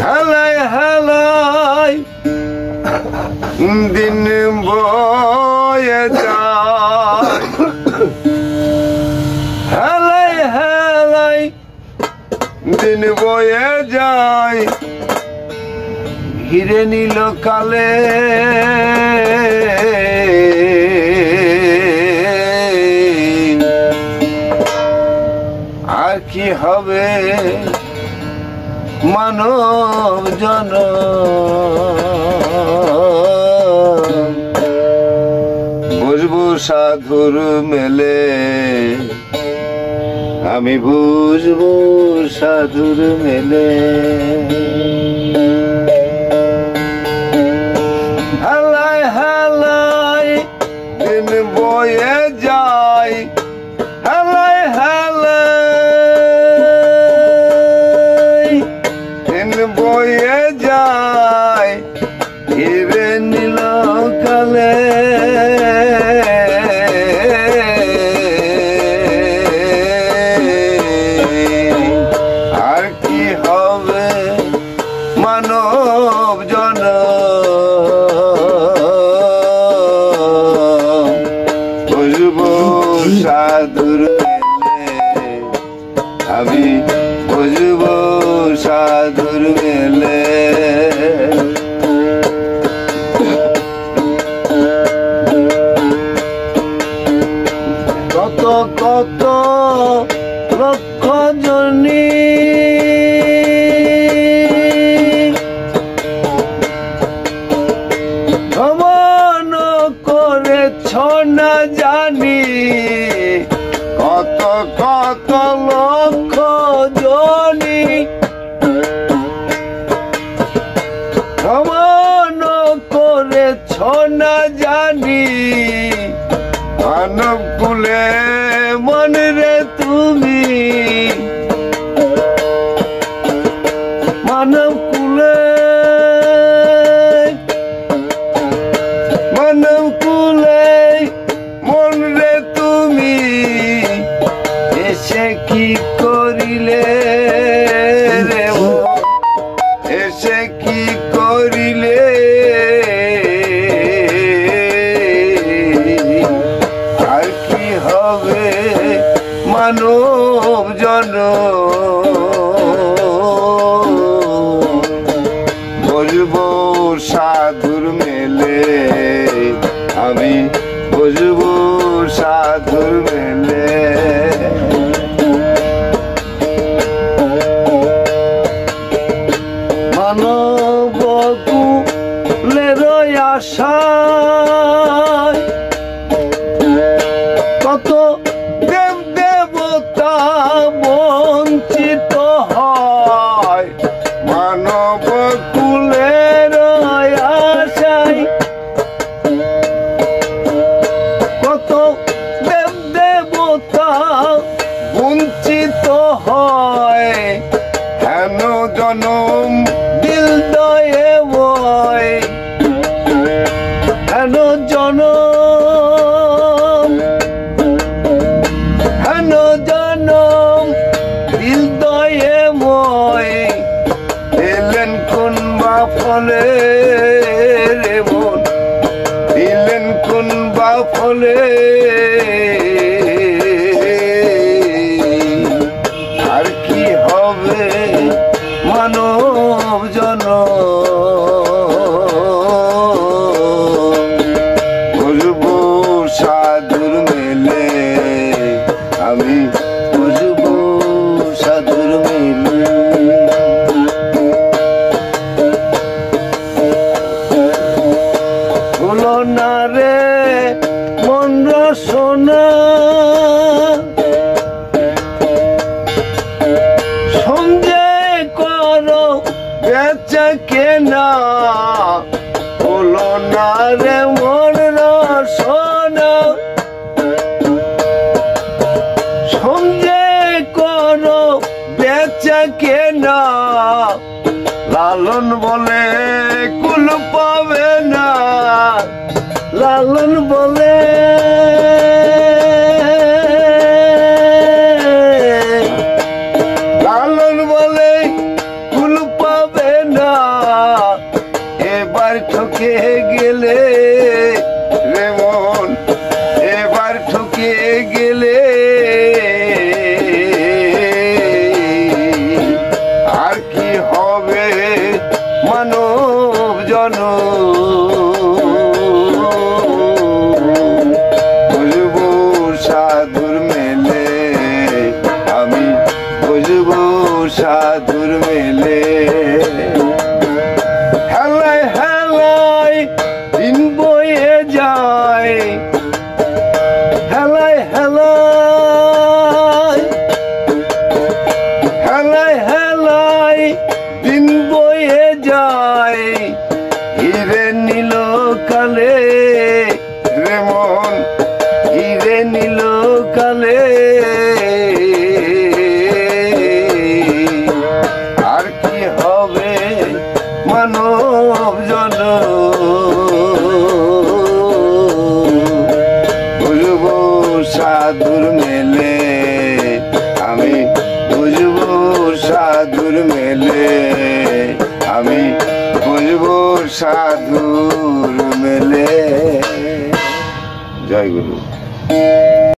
হেলাই হেলাই দিন বয়ে যায়, হেলাই হেলাই দিন বয়ে যায়, ঘিরে নিল কালে আর কি হবে মানব জনম, বুঝবো সাধুর মেলে, আমি বুঝবো সাধুর মেলে। হেলাই হেলাই দিন বয়ে যায়, হেলাই হেলাই দিন বয়ে যায়, ঘিরে নিল কালে আর কি হবে মানব জনম, বুঝবো সাধুর মেলে, আমি বুঝবো সাধুর মেলে। কত কত লক্ষ জনী ভ্রমণ করেছ না জানি, কত কত লক্ষ জনী ভ্রমণ করেছ না জানি, মানব কুলে মনে রে তুমি, মানব কুলে মানব কুলে মন রে তুমি, এসে কি করিলে রে মন, এসে কি করিলে, আর কি হবে মানব জনম, বুঝবো সাধুর মেলে, আমি বুঝবো সাধুর মেলে। মানব কুলের আশায় কত দেব দেবতা বঞ্চিত হয়, মানব কুলের আশায় কত দেব দেবতা বঞ্চিত হয়, হেন জনম দিল দয়ে বয়, হেন জনম, হেন জনম দিল দয়ে বয়, দিলেন কোন বা ফলে রে মন, দিলেন কোন বা ফলে, আর কি হবে মানব জনম, বুঝবো সাধুর মেলে, আমি বুঝবো সাধুর মেলে। ভুলো না রে মন রসনা, সঞ্জয় করো বেচা কেনা, ভুলো না রে মন রসনা, সঞ্জয় করো বেচা কেনা, লালন বলে কুল পাবে না, লালন বলে লালন বলে ঠকে গেলে রে মন, এবার ঠকে গেলে আর কি হবে মানব জনম। বুঝবো সাধুর মেলে আমি, বুঝবো সাধুর মেলে। হেলায় হেলায় দিন বয়ে যায়, হেলায় হেলায়, হেলায় হেলায় দিন বয়ে যায়। হিরে নীল কালে রে মন, হিরে নীল কালে আর কি হবে মানব জনম। বুঝবো সাধুর মেলে আমি, বুঝবো সাধুর মেলে আমি, বুঝবো সাধুর মেলে। জয় গুরু।